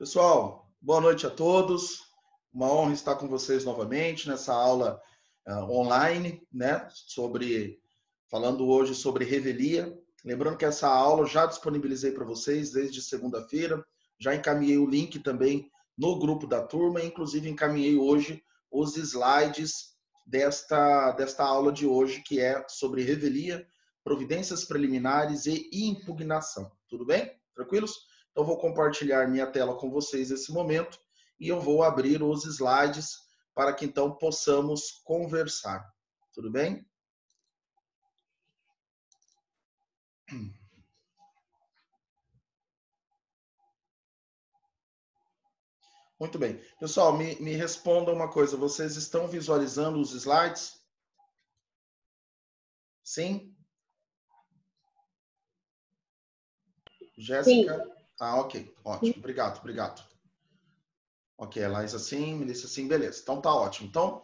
Pessoal, boa noite a todos. Uma honra estar com vocês novamente nessa aula online, né? Falando hoje sobre revelia. Lembrando que essa aula eu já disponibilizei para vocês desde segunda-feira. Já encaminhei o link também no grupo da turma. Inclusive encaminhei hoje os slides desta aula de hoje, que é sobre revelia, providências preliminares e impugnação. Tudo bem? Tranquilos? Então, vou compartilhar minha tela com vocês nesse momento e eu vou abrir os slides para que então possamos conversar. Tudo bem? Muito bem. Pessoal, me respondam uma coisa. Vocês estão visualizando os slides? Sim? Jéssica? Sim. Ok. Ótimo. Obrigado. Ok, Laís assim, Melissa assim, beleza. Então tá ótimo. Então,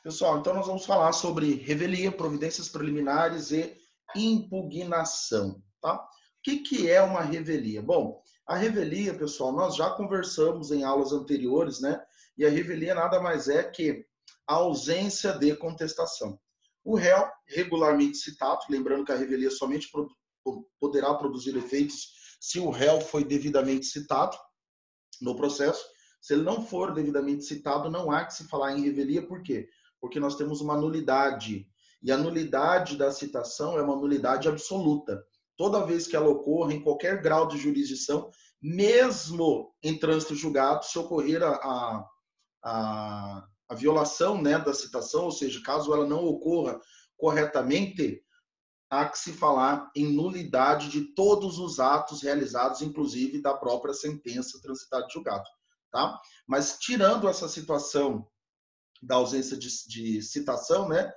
pessoal, nós vamos falar sobre revelia, providências preliminares e impugnação, tá? O que é uma revelia? Bom, a revelia, pessoal, nós já conversamos em aulas anteriores, né? E a revelia nada mais é que a ausência de contestação. O réu regularmente citado, lembrando que a revelia somente poderá produzir efeitos se o réu foi devidamente citado no processo. Se ele não for devidamente citado, não há que se falar em revelia. Por quê? Porque nós temos uma nulidade. E a nulidade da citação é uma nulidade absoluta. Toda vez que ela ocorra em qualquer grau de jurisdição, mesmo em trânsito julgado, se ocorrer a violação, né, da citação, ou seja, caso ela não ocorra corretamente, há que se falar em nulidade de todos os atos realizados, inclusive da própria sentença transitada de julgado. Tá? Mas tirando essa situação da ausência de citação, né,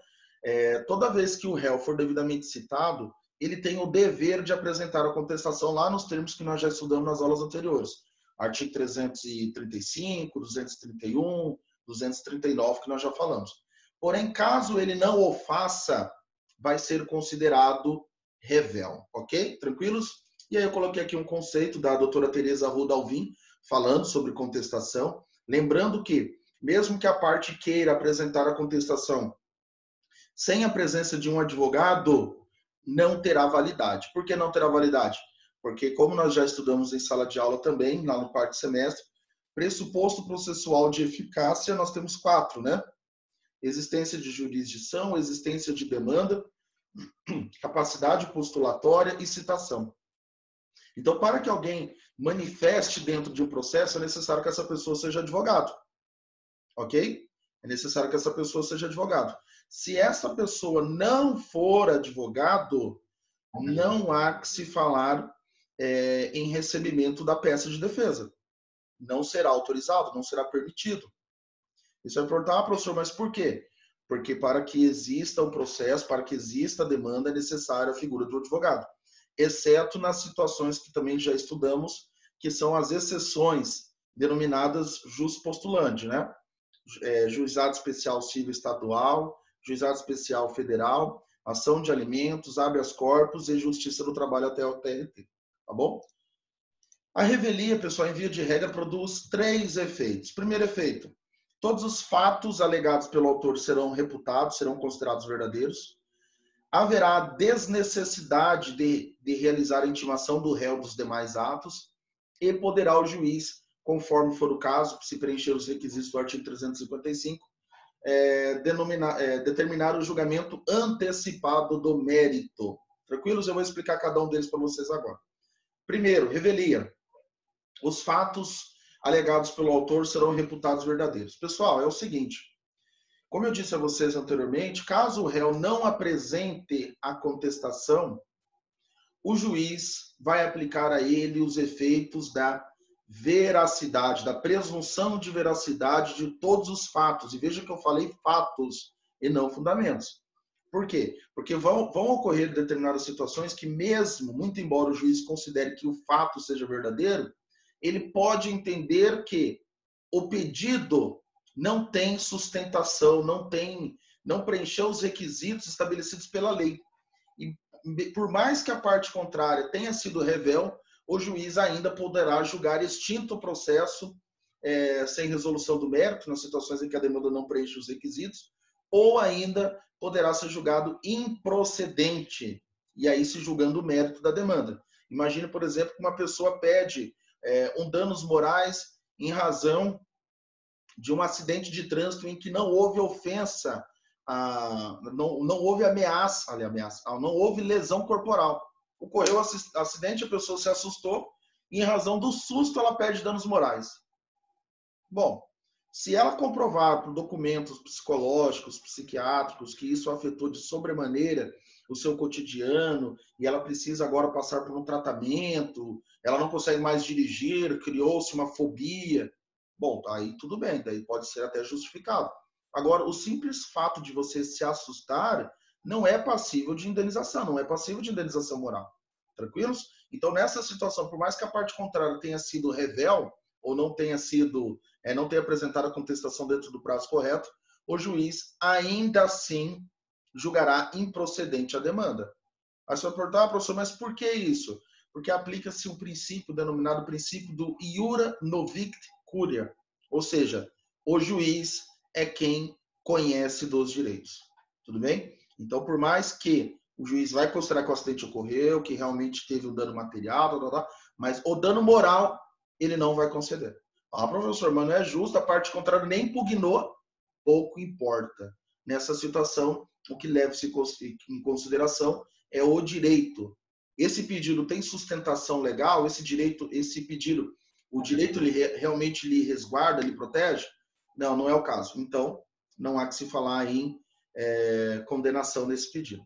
toda vez que o réu for devidamente citado, ele tem o dever de apresentar a contestação lá nos termos que nós já estudamos nas aulas anteriores. Artigo 335, 231, 239, que nós já falamos. Porém, caso ele não o faça, vai ser considerado revel, ok? Tranquilos? E aí eu coloquei aqui um conceito da doutora Tereza Arruda Alvim, falando sobre contestação. Lembrando que, mesmo que a parte queira apresentar a contestação sem a presença de um advogado, não terá validade. Por que não terá validade? Porque, como nós já estudamos em sala de aula também, lá no quarto semestre, pressuposto processual de eficácia, nós temos 4, né? Existência de jurisdição, existência de demanda, capacidade postulatória e citação. Então, para que alguém manifeste dentro de um processo, é necessário que essa pessoa seja advogado. Ok? É necessário que essa pessoa seja advogado. Se essa pessoa não for advogado, não há que se falar em recebimento da peça de defesa. Não será autorizado, não será permitido. Isso vai perguntar, professor, mas por quê? Porque para que exista o processo, para que exista a demanda, é necessária a figura do advogado. Exceto nas situações que também já estudamos, que são as exceções denominadas jus postulante, né? Juizado especial civil estadual, juizado especial federal, ação de alimentos, habeas corpus e justiça do trabalho até o TRT, tá bom? A revelia, pessoal, em via de regra, produz 3 efeitos. Primeiro efeito, todos os fatos alegados pelo autor serão reputados, serão considerados verdadeiros. Haverá desnecessidade de realizar a intimação do réu dos demais atos e poderá o juiz, conforme for o caso, se preencher os requisitos do artigo 355, determinar o julgamento antecipado do mérito. Tranquilos? Eu vou explicar cada um deles para vocês agora. Primeiro, revelia. Os fatos alegados pelo autor serão reputados verdadeiros. Pessoal, é o seguinte, como eu disse a vocês anteriormente, caso o réu não apresente a contestação, o juiz vai aplicar a ele os efeitos da veracidade, da presunção de veracidade de todos os fatos. E veja que eu falei fatos e não fundamentos. Por quê? Porque vão ocorrer determinadas situações que mesmo, muito embora o juiz considere que o fato seja verdadeiro, ele pode entender que o pedido não tem sustentação, não preencheu os requisitos estabelecidos pela lei. E por mais que a parte contrária tenha sido revel, o juiz ainda poderá julgar extinto o processo sem resolução do mérito, nas situações em que a demanda não preenche os requisitos, ou ainda poderá ser julgado improcedente, e aí se julgando o mérito da demanda. Imagine, por exemplo, que uma pessoa pede um danos morais em razão de um acidente de trânsito em que não houve ofensa, não houve ameaça, não houve lesão corporal. Ocorreu o acidente, a pessoa se assustou, e em razão do susto ela pede danos morais. Bom, se ela comprovar por documentos psicológicos, psiquiátricos, que isso afetou de sobremaneira o seu cotidiano e ela precisa agora passar por um tratamento, ela não consegue mais dirigir, criou-se uma fobia, bom, aí tudo bem, daí pode ser até justificado. Agora, o simples fato de você se assustar não é passível de indenização, não é passível de indenização moral. Tranquilos? Então, nessa situação, por mais que a parte contrária tenha sido revel, ou não tenha apresentado a contestação dentro do prazo correto, o juiz ainda assim julgará improcedente a demanda. Aí você vai perguntar, professor, mas por que isso? Porque aplica-se um princípio denominado princípio do iura novict curia, ou seja, o juiz é quem conhece dos direitos. Tudo bem? Então, por mais que o juiz vai considerar que o acidente ocorreu, que realmente teve um dano material, mas o dano moral ele não vai conceder. Ah, professor, mas não é justo, a parte contrária nem impugnou, pouco importa. Nessa situação, o que leva-se em consideração é o direito. Esse pedido tem sustentação legal? Esse pedido, o direito realmente lhe resguarda, lhe protege? Não, não é o caso. Então, não há que se falar em condenação nesse pedido.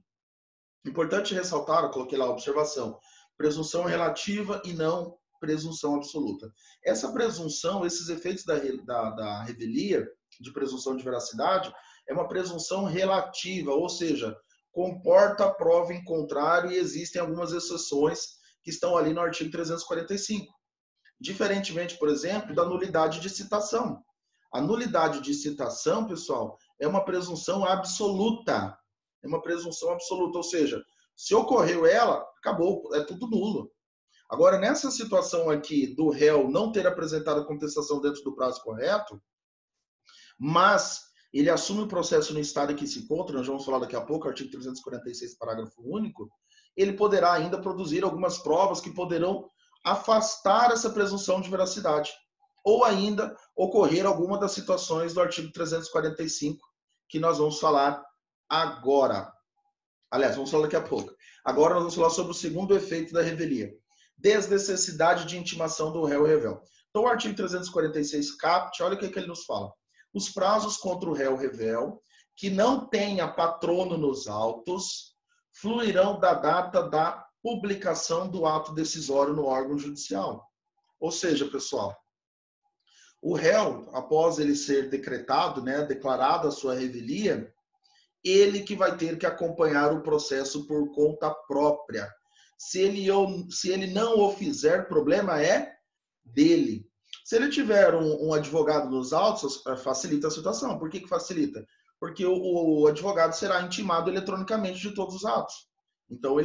Importante ressaltar, eu coloquei lá a observação, presunção relativa e não presunção absoluta. Essa presunção, esses efeitos da revelia, de presunção de veracidade, é uma presunção relativa, ou seja, comporta a prova em contrário e existem algumas exceções que estão ali no artigo 345. Diferentemente, por exemplo, da nulidade de citação. A nulidade de citação, pessoal, é uma presunção absoluta. É uma presunção absoluta, ou seja, se ocorreu ela, acabou, é tudo nulo. Agora, nessa situação aqui do réu não ter apresentado a contestação dentro do prazo correto, mas ele assume o processo no estado em que se encontra, nós vamos falar daqui a pouco, artigo 346, parágrafo único, ele poderá ainda produzir algumas provas que poderão afastar essa presunção de veracidade, ou ainda ocorrer alguma das situações do artigo 345, que nós vamos falar agora. Aliás, vamos falar daqui a pouco. Agora nós vamos falar sobre o segundo efeito da revelia. Desnecessidade de intimação do réu revel. Então, o artigo 346 caput, olha o que ele nos fala. Os prazos contra o réu revel, que não tenha patrono nos autos, fluirão da data da publicação do ato decisório no órgão judicial. Ou seja, pessoal, o réu, após ele ser decretado, declarado a sua revelia, ele que vai ter que acompanhar o processo por conta própria. Se ele não o fizer, problema é dele. Se ele tiver um advogado nos autos, facilita a situação. Por que facilita? Porque o advogado será intimado eletronicamente de todos os atos. Então,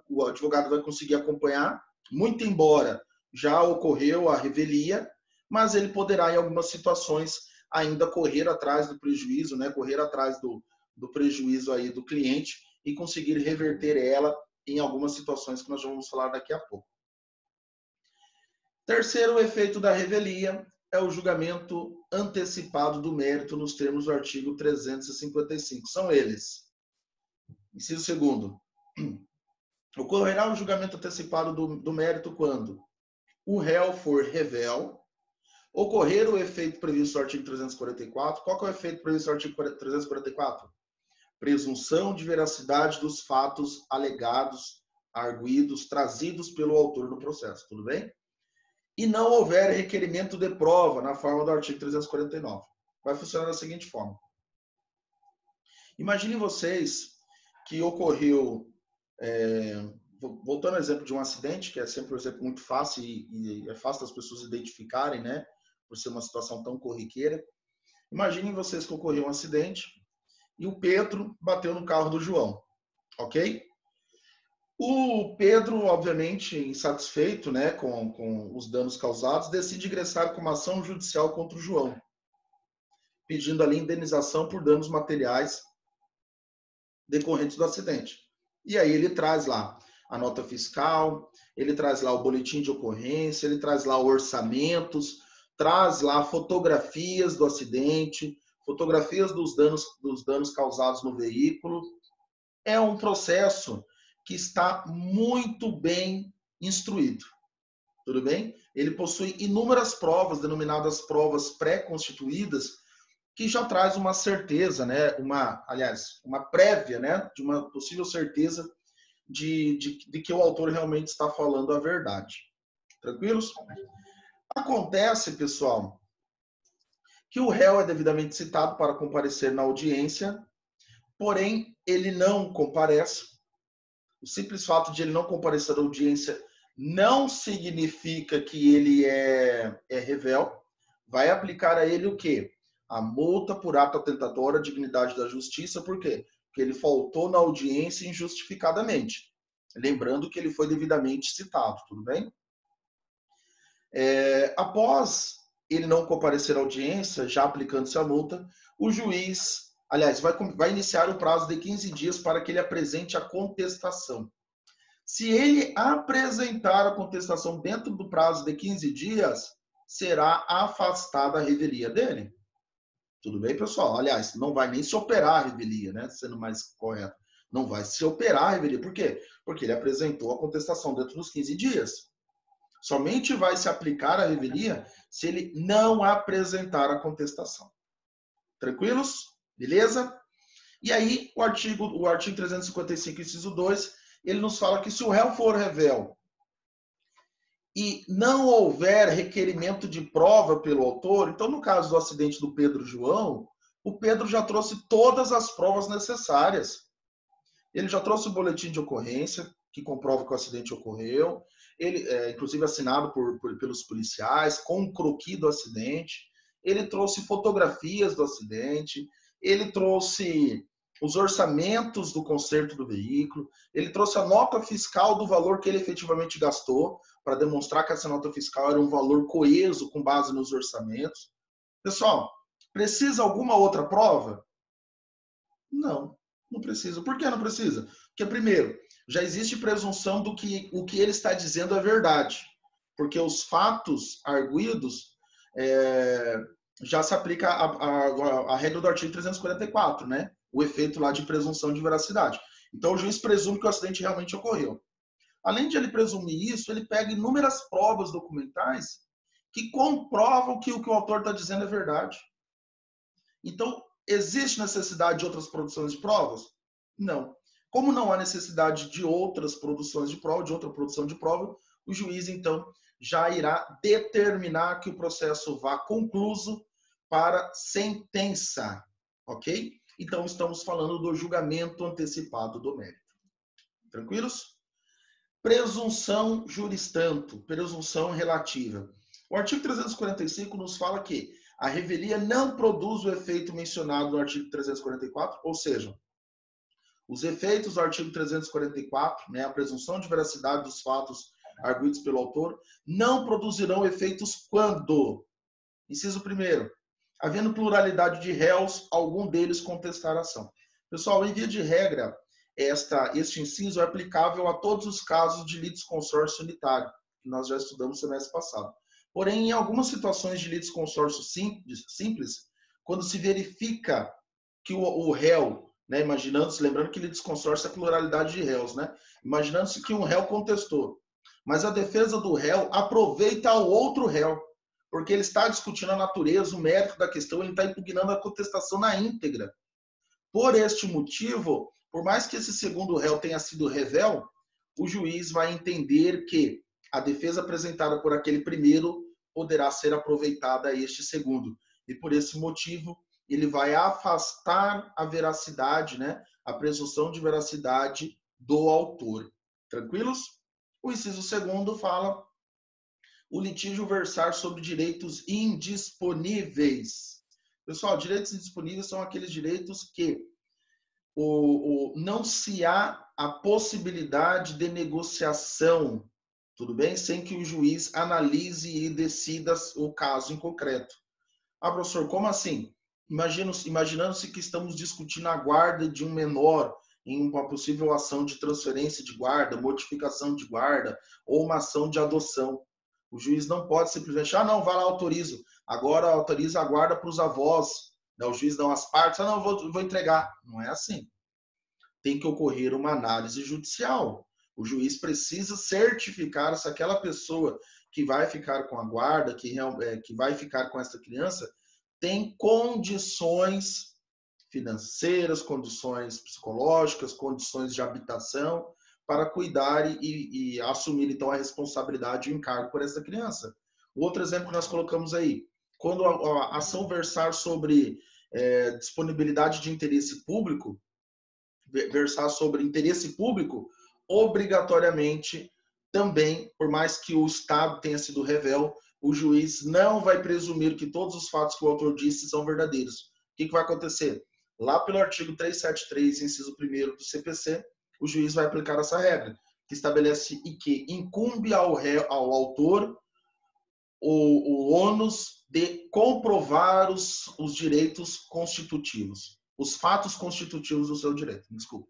o advogado vai conseguir acompanhar, muito embora já ocorreu a revelia, mas ele poderá, em algumas situações, ainda correr atrás do prejuízo, correr atrás do prejuízo aí do cliente e conseguir reverter ela em algumas situações que nós vamos falar daqui a pouco. Terceiro efeito da revelia é o julgamento antecipado do mérito nos termos do artigo 355. São eles. Inciso segundo. Ocorrerá o julgamento antecipado do mérito quando o réu for revel, ocorrer o efeito previsto no artigo 344. Qual que é o efeito previsto no artigo 344? Presunção de veracidade dos fatos alegados, arguidos, trazidos pelo autor do processo. Tudo bem? E não houver requerimento de prova na forma do artigo 349. Vai funcionar da seguinte forma. Imaginem vocês que ocorreu, voltando ao exemplo de um acidente, que é sempre um exemplo muito fácil e é fácil das pessoas identificarem, por ser uma situação tão corriqueira. Imaginem vocês que ocorreu um acidente e o Pedro bateu no carro do João, ok? O Pedro, obviamente, insatisfeito, né, com os danos causados, decide ingressar com uma ação judicial contra o João, pedindo ali indenização por danos materiais decorrentes do acidente. E aí ele traz lá a nota fiscal, ele traz lá o boletim de ocorrência, ele traz lá orçamentos, traz lá fotografias do acidente, fotografias dos danos causados no veículo. É um processo que está muito bem instruído. Tudo bem? Ele possui inúmeras provas, denominadas provas pré-constituídas, que já traz uma certeza, né? Uma prévia, né? De uma possível certeza de que o autor realmente está falando a verdade. Tranquilos? Acontece, pessoal, que o réu é devidamente citado para comparecer na audiência, porém ele não comparece. O simples fato de ele não comparecer à audiência não significa que ele é revel. Vai aplicar a ele o quê? A multa por ato atentatório à dignidade da justiça. Por quê? Porque ele faltou na audiência injustificadamente. Lembrando que ele foi devidamente citado, tudo bem? Após ele não comparecer à audiência, já aplicando-se a multa, o juiz, aliás, vai iniciar o prazo de 15 dias para que ele apresente a contestação. Se ele apresentar a contestação dentro do prazo de 15 dias, será afastada a revelia dele. Tudo bem, pessoal? Aliás, não vai nem se operar a revelia, né? Sendo mais correto. Não vai se operar a revelia. Por quê? Porque ele apresentou a contestação dentro dos 15 dias. Somente vai se aplicar a revelia se ele não apresentar a contestação. Tranquilos? Beleza? E aí, o artigo 355, inciso 2, ele nos fala que se o réu for revel e não houver requerimento de prova pelo autor, então no caso do acidente do Pedro João, o Pedro já trouxe todas as provas necessárias. Ele já trouxe o boletim de ocorrência, que comprova que o acidente ocorreu, ele, inclusive assinado pelos policiais, com um croquis do acidente. Ele trouxe fotografias do acidente, ele trouxe os orçamentos do conserto do veículo, ele trouxe a nota fiscal do valor que ele efetivamente gastou, para demonstrar que essa nota fiscal era um valor coeso com base nos orçamentos. Pessoal, precisa alguma outra prova? Não, não precisa. Por que não precisa? Porque, primeiro, já existe presunção do que o que ele está dizendo é verdade. Porque os fatos arguídos já se aplica a regra do artigo 344, né? O efeito lá de presunção de veracidade. Então, o juiz presume que o acidente realmente ocorreu. Além de ele presumir isso, ele pega inúmeras provas documentais que comprovam que o autor está dizendo é verdade. Então, existe necessidade de outras produções de provas? Não. Como não há necessidade de outras produções de prova, de outra produção de prova, o juiz, então, já irá determinar que o processo vá concluso para sentença. Ok? Então, estamos falando do julgamento antecipado do mérito. Tranquilos? Presunção juris tanto, presunção relativa. O artigo 345 nos fala que a revelia não produz o efeito mencionado no artigo 344, ou seja, os efeitos do artigo 344, né, a presunção de veracidade dos fatos arguidos pelo autor, não produzirão efeitos quando, inciso 1º, havendo pluralidade de réus, algum deles contestar a ação. Pessoal, em via de regra, este inciso é aplicável a todos os casos de litisconsórcio unitário, que nós já estudamos no semestre passado. Porém, em algumas situações de litisconsórcio simples, quando se verifica que o réu, né, lembrando que litisconsórcio é pluralidade de réus, né? Imaginando-se que um réu contestou, mas a defesa do réu aproveita o outro réu, porque ele está discutindo a natureza, o mérito da questão, ele está impugnando a contestação na íntegra. Por este motivo, por mais que esse segundo réu tenha sido revel, o juiz vai entender que a defesa apresentada por aquele primeiro poderá ser aproveitada a este segundo. E por esse motivo, ele vai afastar a veracidade, né, a presunção de veracidade do autor. Tranquilos? O inciso 2º fala o litígio versar sobre direitos indisponíveis. Pessoal, direitos indisponíveis são aqueles direitos que não se há a possibilidade de negociação, tudo bem? Sem que o juiz analise e decida o caso em concreto. Ah, professor, como assim? Imaginando-se que estamos discutindo a guarda de um menor em uma possível ação de transferência de guarda, modificação de guarda ou uma ação de adoção. O juiz não pode simplesmente, não, vai lá, autorizo. Agora autoriza a guarda para os avós. O juiz dá umas partes, não, vou entregar. Não é assim. Tem que ocorrer uma análise judicial. O juiz precisa certificar se aquela pessoa que vai ficar com a guarda, que vai ficar com essa criança, tem condições financeiras, condições psicológicas, condições de habitação para cuidar e assumir, então, a responsabilidade e o encargo por essa criança. O outro exemplo que nós colocamos aí, quando a ação versar sobre disponibilidade de interesse público, versar sobre interesse público, obrigatoriamente, também, por mais que o Estado tenha sido revel, o juiz não vai presumir que todos os fatos que o autor disse são verdadeiros. O que vai acontecer? Lá pelo artigo 373, inciso 1º do CPC, o juiz vai aplicar essa regra, que estabelece que incumbe ao autor o ônus de comprovar os direitos constitutivos, os fatos constitutivos do seu direito. Desculpa.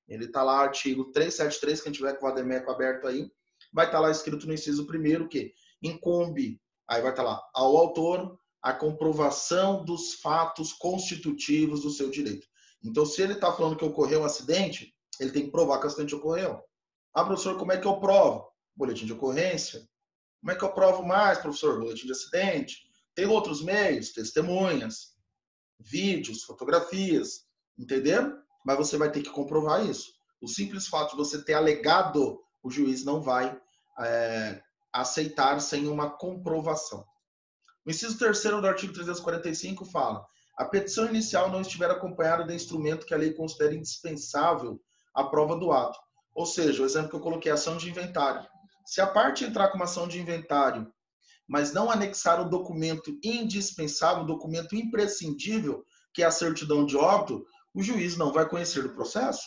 Ele está lá, artigo 373, quem tiver com o Vademeco aberto aí, vai estar lá escrito no inciso 1º que incumbe, aí vai estar lá, ao autor a comprovação dos fatos constitutivos do seu direito. Então, se ele está falando que ocorreu um acidente, ele tem que provar que o acidente ocorreu. Ah, professor, como é que eu provo? Boletim de ocorrência. Como é que eu provo mais, professor? Boletim de acidente. Tem outros meios, testemunhas, vídeos, fotografias, entendeu? Mas você vai ter que comprovar isso. O simples fato de você ter alegado, o juiz não vai aceitar sem uma comprovação. O inciso 3º do artigo 345 fala: a petição inicial não estiver acompanhada de instrumento que a lei considere indispensável à prova do ato. Ou seja, o exemplo que eu coloquei, ação de inventário. Se a parte entrar com uma ação de inventário, mas não anexar o documento indispensável, o documento imprescindível, que é a certidão de óbito, o juiz não vai conhecer do processo,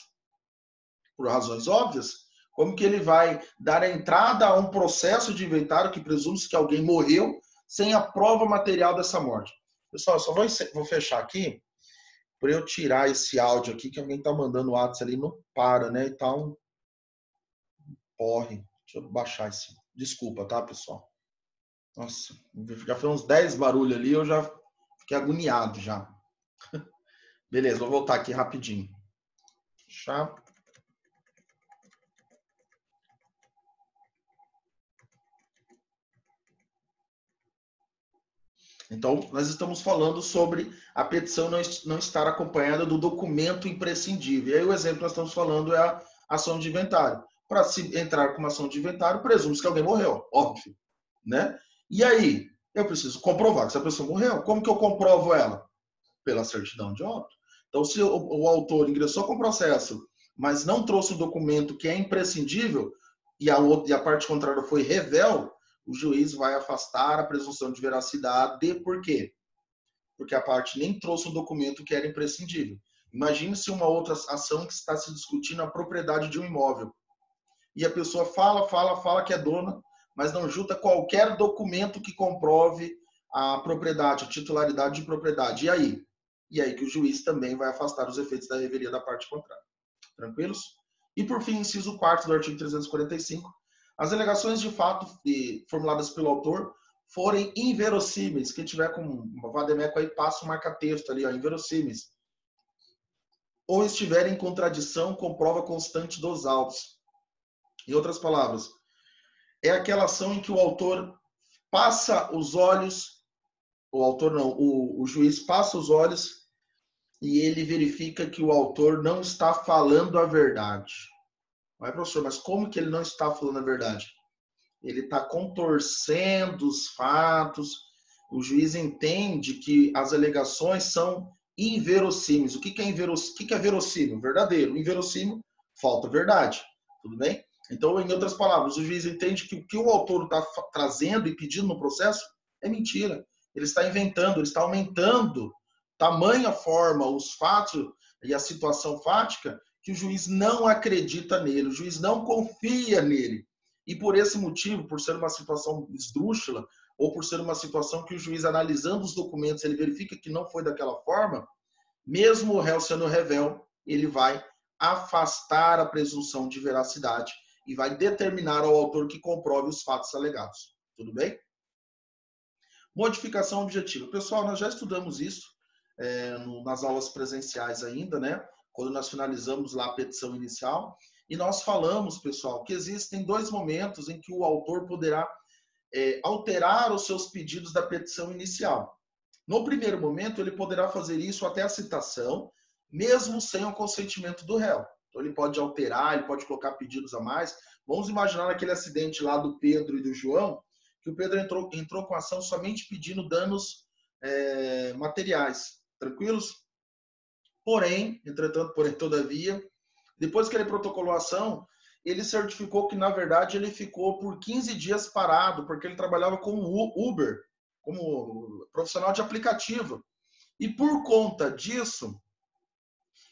por razões óbvias. Como que ele vai dar entrada a um processo de inventário que presume-se que alguém morreu sem a prova material dessa morte? Pessoal, eu só vou fechar aqui para eu tirar esse áudio aqui, que alguém está mandando o WhatsApp ali, não para, né? E tá um porre. Deixa eu baixar esse. Desculpa, tá, pessoal? Nossa, já foi uns 10 barulhos ali, eu já fiquei agoniado já. Beleza, vou voltar aqui rapidinho. Fechar. Então, nós estamos falando sobre a petição não estar acompanhada do documento imprescindível. E aí o exemplo que nós estamos falando é a ação de inventário. Para se entrar com uma ação de inventário, presume-se que alguém morreu, óbvio, né? E aí, eu preciso comprovar que essa pessoa morreu. Como que eu comprovo ela? Pela certidão de óbito. Então, se o autor ingressou com o processo, mas não trouxe o documento que é imprescindível, e a parte contrária foi revel, o juiz vai afastar a presunção de veracidade. Por quê? Porque a parte nem trouxe um documento que era imprescindível. Imagine-se uma outra ação que está se discutindo a propriedade de um imóvel. E a pessoa fala que é dona, mas não junta qualquer documento que comprove a propriedade, a titularidade de propriedade. E aí? E aí que o juiz também vai afastar os efeitos da revelia da parte contrária. Tranquilos? E por fim, inciso 4º do artigo 345, as alegações de fato formuladas pelo autor forem inverossímeis. Quem tiver com uma vademeco aí, passa um marca-texto ali, ó, inverossímeis. Ou estiverem em contradição com prova constante dos autos. Em outras palavras, é aquela ação em que o autor passa os olhos, o autor não, o juiz passa os olhos e ele verifica que o autor não está falando a verdade. Mas, professor, mas como que ele não está falando a verdade? Ele está contorcendo os fatos, o juiz entende que as alegações são inverossímeis. O que é verossímil? Verdadeiro. Inverossímil, falta verdade. Tudo bem? Então, em outras palavras, o juiz entende que o que o autor está trazendo e pedindo no processo é mentira. Ele está inventando, ele está aumentando tamanha forma os fatos e a situação fática que o juiz não acredita nele, o juiz não confia nele. E por esse motivo, por ser uma situação esdrúxula, ou por ser uma situação que o juiz, analisando os documentos, ele verifica que não foi daquela forma, mesmo o réu sendo revel, ele vai afastar a presunção de veracidade e vai determinar ao autor que comprove os fatos alegados. Tudo bem? Modificação objetiva. Pessoal, nós já estudamos isso nas aulas presenciais ainda, né? Quando nós finalizamos lá a petição inicial. E nós falamos, pessoal, que existem 2 momentos em que o autor poderá alterar os seus pedidos da petição inicial. No primeiro momento, ele poderá fazer isso até a citação, mesmo sem o consentimento do réu. Então, ele pode alterar, ele pode colocar pedidos a mais. Vamos imaginar aquele acidente lá do Pedro e do João, que o Pedro entrou com ação somente pedindo danos materiais. Tranquilos? Porém, entretanto, porém, todavia, depois que ele protocolou a ação, ele certificou que, na verdade, ele ficou por 15 dias parado, porque ele trabalhava como Uber, como profissional de aplicativo. E por conta disso,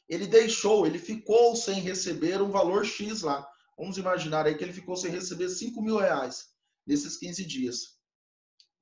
ele ficou sem receber um valor X lá. Vamos imaginar aí que ele ficou sem receber R$5.000 nesses 15 dias.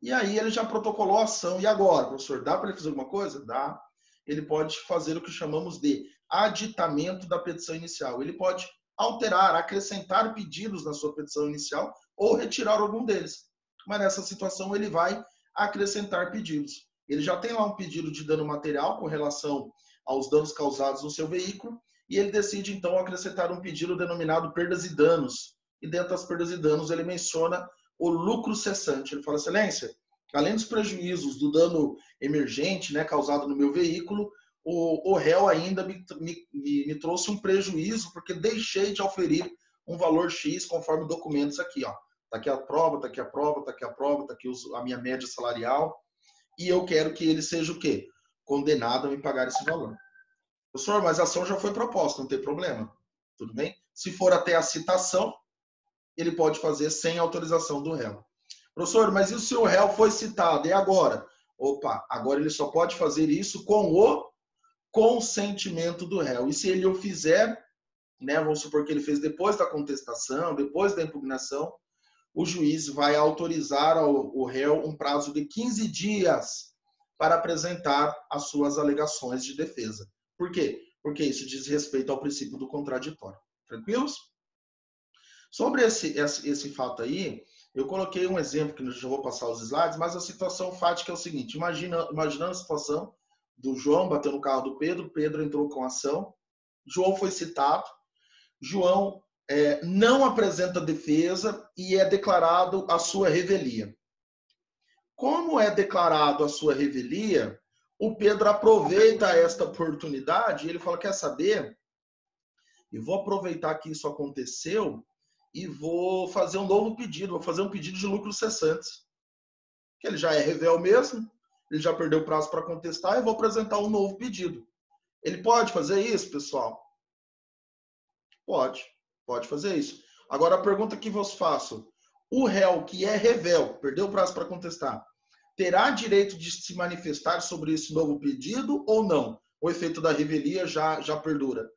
E aí ele já protocolou a ação. E agora, professor, dá para ele fazer alguma coisa? Dá. Ele pode fazer o que chamamos de aditamento da petição inicial. Ele pode alterar, acrescentar pedidos na sua petição inicial ou retirar algum deles. Mas nessa situação ele vai acrescentar pedidos. Ele já tem lá um pedido de dano material com relação aos danos causados no seu veículo e ele decide então acrescentar um pedido denominado perdas e danos. E dentro das perdas e danos ele menciona o lucro cessante. Ele fala, excelência, além dos prejuízos do dano emergente, né, causado no meu veículo, o réu ainda me trouxe um prejuízo porque deixei de oferir um valor X conforme documentos aqui, ó. Tá aqui a prova, tá aqui a prova, tá aqui a prova, tá aqui a minha média salarial e eu quero que ele seja o quê? Condenado a me pagar esse valor. Professor, mas a ação já foi proposta, não tem problema. Tudo bem? Se for até a citação, ele pode fazer sem autorização do réu. Professor, mas e se o réu foi citado? E agora? Opa, agora ele só pode fazer isso com o consentimento do réu. E se ele o fizer, né, vamos supor que ele fez depois da contestação, depois da impugnação, o juiz vai autorizar ao réu um prazo de 15 dias para apresentar as suas alegações de defesa. Por quê? Porque isso diz respeito ao princípio do contraditório. Tranquilos? Sobre esse fato aí, eu coloquei um exemplo, que eu já vou passar os slides, mas a situação fática é o seguinte, imaginando a situação do João bateu no carro do Pedro, Pedro entrou com ação, João foi citado, João não apresenta defesa e é declarado a sua revelia. Como é declarado a sua revelia, o Pedro aproveita esta oportunidade e ele fala, quer saber? Eu vou aproveitar que isso aconteceu e vou fazer um novo pedido, vou fazer um pedido de lucros cessantes. Que ele já é revel mesmo, ele já perdeu o prazo para contestar e vou apresentar um novo pedido. Ele pode fazer isso, pessoal? Pode fazer isso. Agora a pergunta que vos faço, o réu que é revel, perdeu o prazo para contestar, terá direito de se manifestar sobre esse novo pedido ou não? O efeito da revelia já perdura?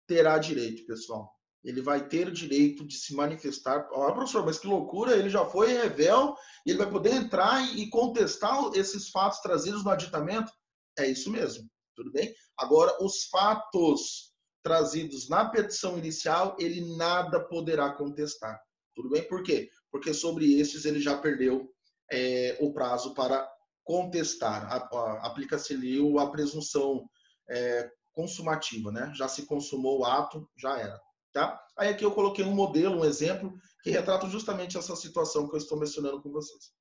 Terá direito, pessoal. Ele vai ter direito de se manifestar. Ó, professor, mas que loucura, ele já foi revel e ele vai poder entrar e contestar esses fatos trazidos no aditamento? É isso mesmo, tudo bem? Agora, os fatos trazidos na petição inicial, ele nada poderá contestar. Tudo bem? Por quê? Porque sobre esses ele já perdeu o prazo para contestar. Aplica-se-lhe a presunção consumativa, né? Já se consumou o ato, já era. Tá? Aí aqui eu coloquei um modelo, um exemplo, que retrata justamente essa situação que eu estou mencionando com vocês.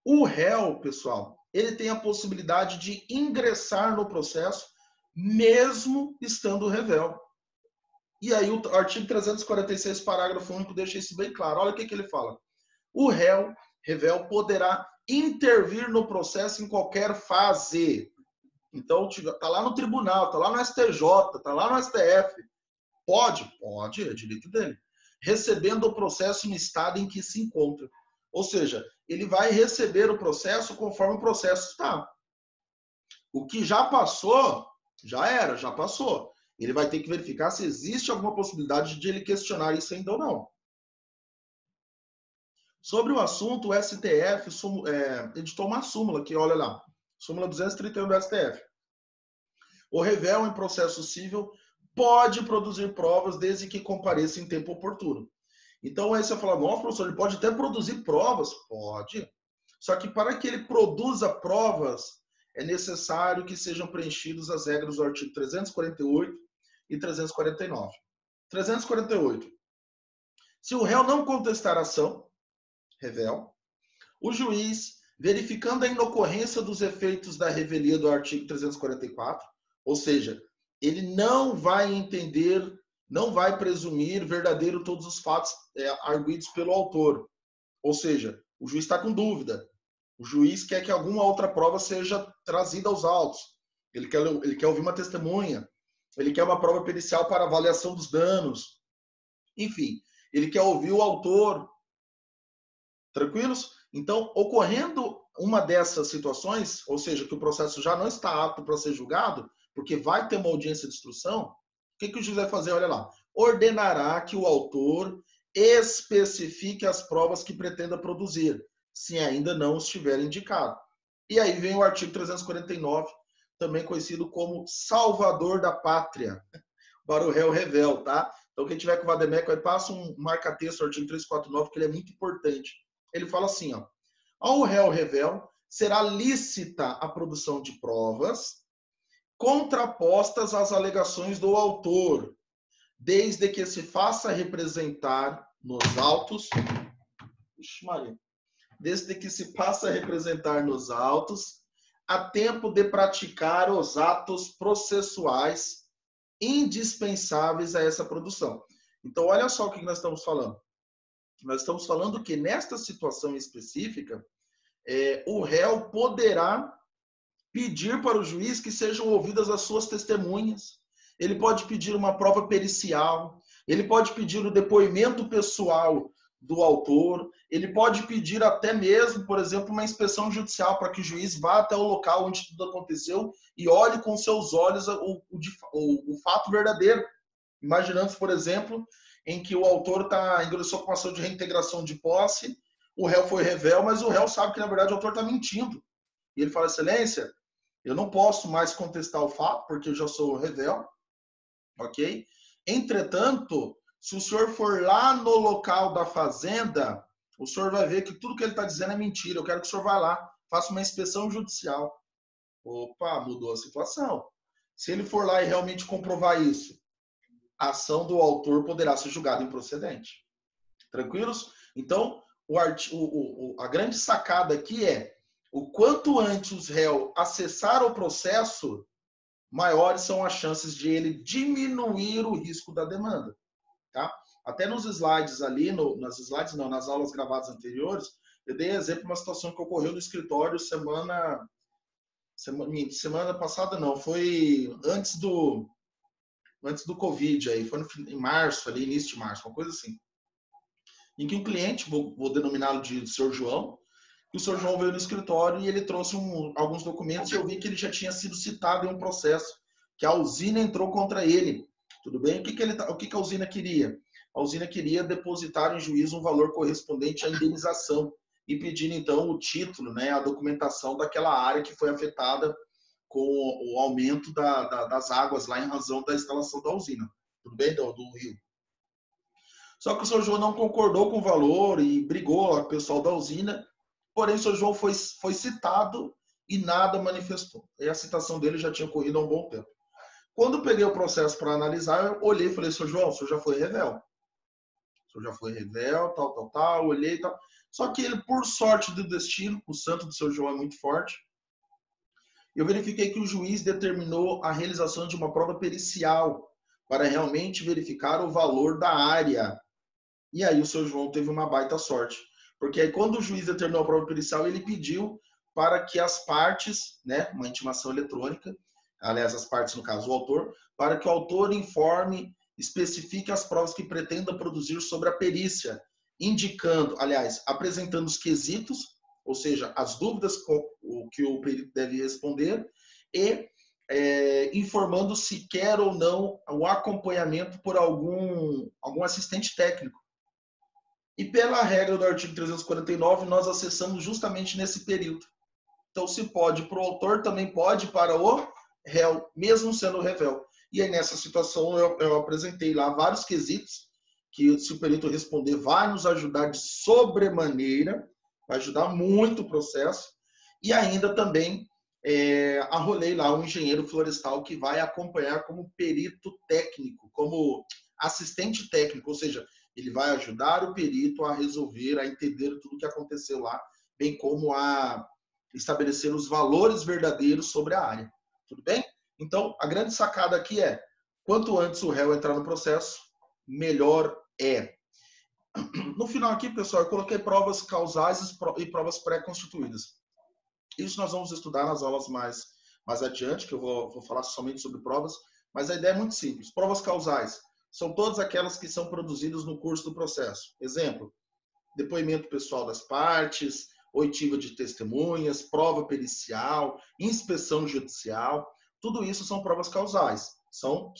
O réu, pessoal, ele tem a possibilidade de ingressar no processo mesmo estando revel. E aí o artigo 346, parágrafo único, deixa isso bem claro. Olha o que ele fala. O réu, revel, poderá intervir no processo em qualquer fase. Então, está lá no tribunal, está lá no STJ, está lá no STF. Pode, é direito dele. Recebendo o processo no estado em que se encontra. Ou seja, ele vai receber o processo conforme o processo está. O que já passou, Já era, já passou. Ele vai ter que verificar se existe alguma possibilidade de ele questionar isso ainda ou não. Sobre o assunto, o STF editou uma súmula aqui, olha lá. Súmula 231 do STF. O réu em processo civil pode produzir provas desde que compareça em tempo oportuno. Então aí você fala, nossa, professor, ele pode até produzir provas? Pode. Só que para que ele produza provas, é necessário que sejam preenchidas as regras do artigo 348 e 349. 348. Se o réu não contestar a ação, revel, o juiz, verificando a inocorrência dos efeitos da revelia do artigo 344, ou seja, ele não vai entender, não vai presumir verdadeiro todos os fatos arguidos pelo autor. Ou seja, o juiz está com dúvida. O juiz quer que alguma outra prova seja trazida aos autos. Ele quer ouvir uma testemunha. Ele quer uma prova pericial para avaliação dos danos. Enfim, ele quer ouvir o autor. Tranquilos? Então, ocorrendo uma dessas situações, ou seja, que o processo já não está apto para ser julgado, porque vai ter uma audiência de instrução, o que o juiz vai fazer? Olha lá. Ordenará que o autor especifique as provas que pretenda produzir, se ainda não estiver indicado. E aí vem o artigo 349, também conhecido como salvador da pátria, para o réu revel, tá? Então, quem tiver com o Vademécum, aí passa um marca-texto, artigo 349, que ele é muito importante. Ele fala assim, ó, ao réu revel será lícita a produção de provas contrapostas às alegações do autor, desde que se faça representar nos autos, desde que se faça representar nos autos, a tempo de praticar os atos processuais indispensáveis a essa produção. Então, olha só o que nós estamos falando. Nós estamos falando que nesta situação específica, o réu poderá pedir para o juiz que sejam ouvidas as suas testemunhas. Ele pode pedir uma prova pericial, ele pode pedir o depoimento pessoal do autor, ele pode pedir até mesmo, por exemplo, uma inspeção judicial para que o juiz vá até o local onde tudo aconteceu e olhe com seus olhos o fato verdadeiro. Imaginando, por exemplo, em que o autor ingressou com uma ação de reintegração de posse, o réu foi revel, mas o réu sabe que, na verdade, o autor está mentindo. E ele fala, excelência, eu não posso mais contestar o fato, porque eu já sou revel, ok? Entretanto, se o senhor for lá no local da fazenda, o senhor vai ver que tudo que ele está dizendo é mentira. Eu quero que o senhor vá lá, faça uma inspeção judicial. Opa, mudou a situação. Se ele for lá e realmente comprovar isso, a ação do autor poderá ser julgada improcedente. Tranquilos? Então, a grande sacada aqui é o quanto antes o réu acessar o processo, maiores são as chances de ele diminuir o risco da demanda. Tá? Até nos slides ali, nas aulas gravadas anteriores, eu dei exemplo de uma situação que ocorreu no escritório semana passada, não, foi antes do Covid, aí, foi em março, ali, início de março, uma coisa assim. Em que um cliente, vou denominá-lo de Sr. João, e o Sr. João veio no escritório e ele trouxe alguns documentos e eu vi que ele já tinha sido citado em um processo, que a usina entrou contra ele. Tudo bem? O que a usina queria? A usina queria depositar em juízo um valor correspondente à indenização e pedir, então, o título, né, a documentação daquela área que foi afetada com o aumento das águas lá em razão da instalação da usina. Tudo bem? Do rio. Só que o Sr. João não concordou com o valor e brigou com o pessoal da usina, porém o Sr. João foi citado e nada manifestou. E a citação dele já tinha ocorrido há um bom tempo. Quando eu peguei o processo para analisar, eu olhei e falei, Sr. João, o senhor já foi revel. O senhor já foi revel, tal, olhei e tal. Só que ele, por sorte do destino, o santo do Sr. João é muito forte, eu verifiquei que o juiz determinou a realização de uma prova pericial para realmente verificar o valor da área. E aí o Sr. João teve uma baita sorte. Porque aí quando o juiz determinou a prova pericial, ele pediu para que as partes, né, uma intimação eletrônica, aliás, as partes, no caso, o autor, para que o autor informe, especifique as provas que pretenda produzir sobre a perícia, indicando, aliás, apresentando os quesitos, ou seja, as dúvidas que o perito deve responder, e informando se quer ou não o acompanhamento por algum assistente técnico. E pela regra do artigo 349, nós acessamos justamente nesse período. Então, se pode para o autor, também pode para o réu, mesmo sendo o revel. E aí, nessa situação, eu apresentei lá vários quesitos que, se o perito responder, vai nos ajudar de sobremaneira, vai ajudar muito o processo. E ainda também arrolei lá um engenheiro florestal que vai acompanhar como perito técnico, como assistente técnico, ou seja, ele vai ajudar o perito a resolver, a entender tudo o que aconteceu lá, bem como a estabelecer os valores verdadeiros sobre a área. Tudo bem? Então, a grande sacada aqui é, quanto antes o réu entrar no processo, melhor é. No final aqui, pessoal, eu coloquei provas causais e provas pré-constituídas. Isso nós vamos estudar nas aulas mais adiante, que eu vou falar somente sobre provas, mas a ideia é muito simples. Provas causais são todas aquelas que são produzidas no curso do processo. Exemplo, depoimento pessoal das partes, oitiva de testemunhas, prova pericial, inspeção judicial, tudo isso são provas causais, são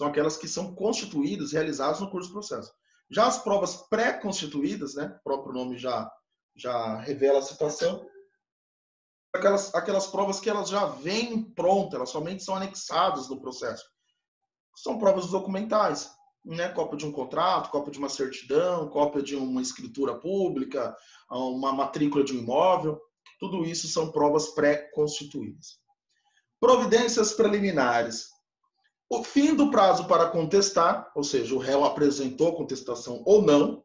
aquelas que são constituídas, realizadas no curso do processo. Já as provas pré-constituídas, né, o próprio nome já revela a situação, aquelas provas que elas já vêm prontas, elas somente são anexadas no processo. São provas documentais, né? Cópia de um contrato, cópia de uma certidão, cópia de uma escritura pública, uma matrícula de um imóvel, tudo isso são provas pré-constituídas. Providências preliminares. O fim do prazo para contestar, ou seja, o réu apresentou contestação ou não,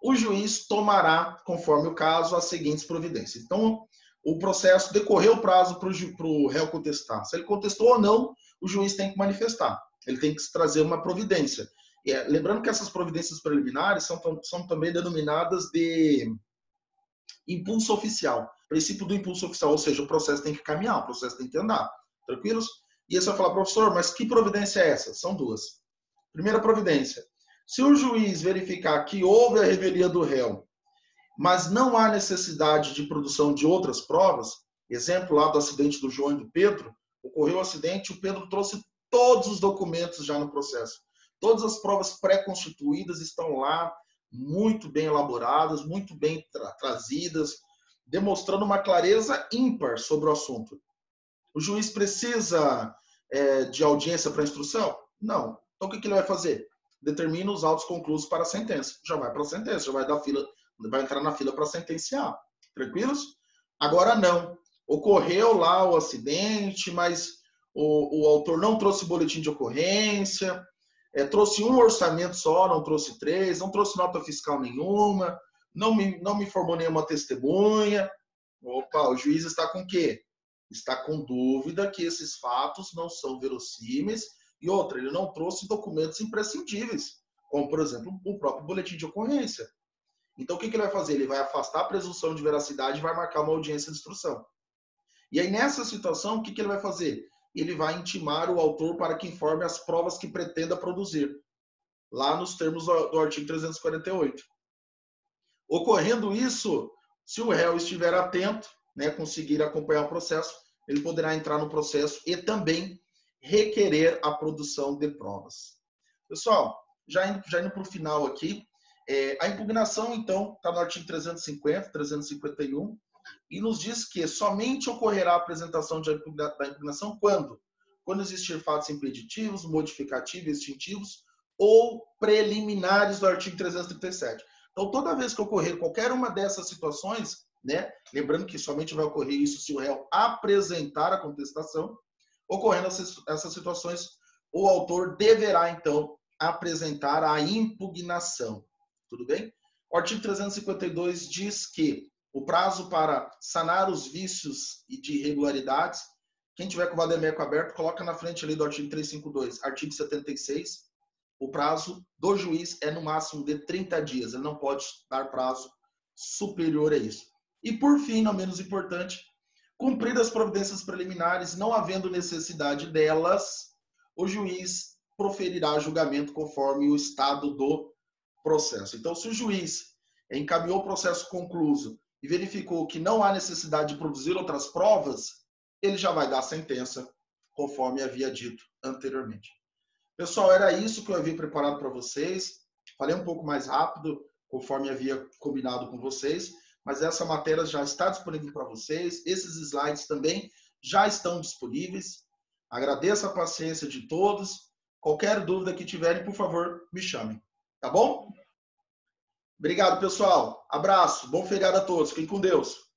o juiz tomará, conforme o caso, as seguintes providências. Então, o processo decorreu o prazo para o réu contestar. Se ele contestou ou não, o juiz tem que manifestar. Ele tem que trazer uma providência. Lembrando que essas providências preliminares são também denominadas de impulso oficial. Princípio do impulso oficial, ou seja, o processo tem que caminhar, o processo tem que andar. Tranquilos? E aí você vai falar, professor, mas que providência é essa? São duas. Primeira providência. Se o juiz verificar que houve a revelia do réu, mas não há necessidade de produção de outras provas, exemplo lá do acidente do João e do Pedro, ocorreu o acidente, o Pedro trouxe todos os documentos já no processo. Todas as provas pré-constituídas estão lá, muito bem elaboradas, muito bem trazidas, demonstrando uma clareza ímpar sobre o assunto. O juiz precisa de audiência para instrução? Não. Então, o que ele vai fazer? Determina os autos conclusos para a sentença. Já vai para a sentença, já vai entrar na fila para sentenciar. Tranquilos? Agora não. Ocorreu lá o acidente, mas o autor não trouxe boletim de ocorrência, trouxe um orçamento só, não trouxe 3, não trouxe nota fiscal nenhuma, não me informou nenhuma testemunha. Opa, o juiz está com o quê? Está com dúvida que esses fatos não são verossímeis e outra, ele não trouxe documentos imprescindíveis, como, por exemplo, o próprio boletim de ocorrência. Então, o que ele vai fazer? Ele vai afastar a presunção de veracidade e vai marcar uma audiência de instrução. E aí, nessa situação, o que ele vai fazer? Ele vai intimar o autor para que informe as provas que pretenda produzir, lá nos termos do artigo 348. Ocorrendo isso, se o réu estiver atento, né, conseguir acompanhar o processo, ele poderá entrar no processo e também requerer a produção de provas. Pessoal, já indo para o final aqui, a impugnação, então, está no artigo 350, 351, e nos diz que somente ocorrerá a apresentação da impugnação quando? Quando existir fatos impeditivos, modificativos, extintivos ou preliminares do artigo 337. Então, toda vez que ocorrer qualquer uma dessas situações, né, lembrando que somente vai ocorrer isso se o réu apresentar a contestação, ocorrendo essas situações, o autor deverá, então, apresentar a impugnação. Tudo bem? O artigo 352 diz que o prazo para sanar os vícios e de irregularidades, quem tiver com o vademécum aberto, coloca na frente ali do artigo 352, artigo 76, o prazo do juiz é no máximo de 30 dias, ele não pode dar prazo superior a isso. E por fim, não menos importante, cumpridas as providências preliminares, não havendo necessidade delas, o juiz proferirá julgamento conforme o estado do processo. Então, se o juiz encaminhou o processo concluso e verificou que não há necessidade de produzir outras provas, ele já vai dar a sentença conforme havia dito anteriormente. Pessoal, era isso que eu havia preparado para vocês. Falei um pouco mais rápido, conforme havia combinado com vocês, mas essa matéria já está disponível para vocês. Esses slides também já estão disponíveis. Agradeço a paciência de todos. Qualquer dúvida que tiverem, por favor, me chamem. Tá bom? Obrigado, pessoal. Abraço. Bom feriado a todos. Fiquem com Deus.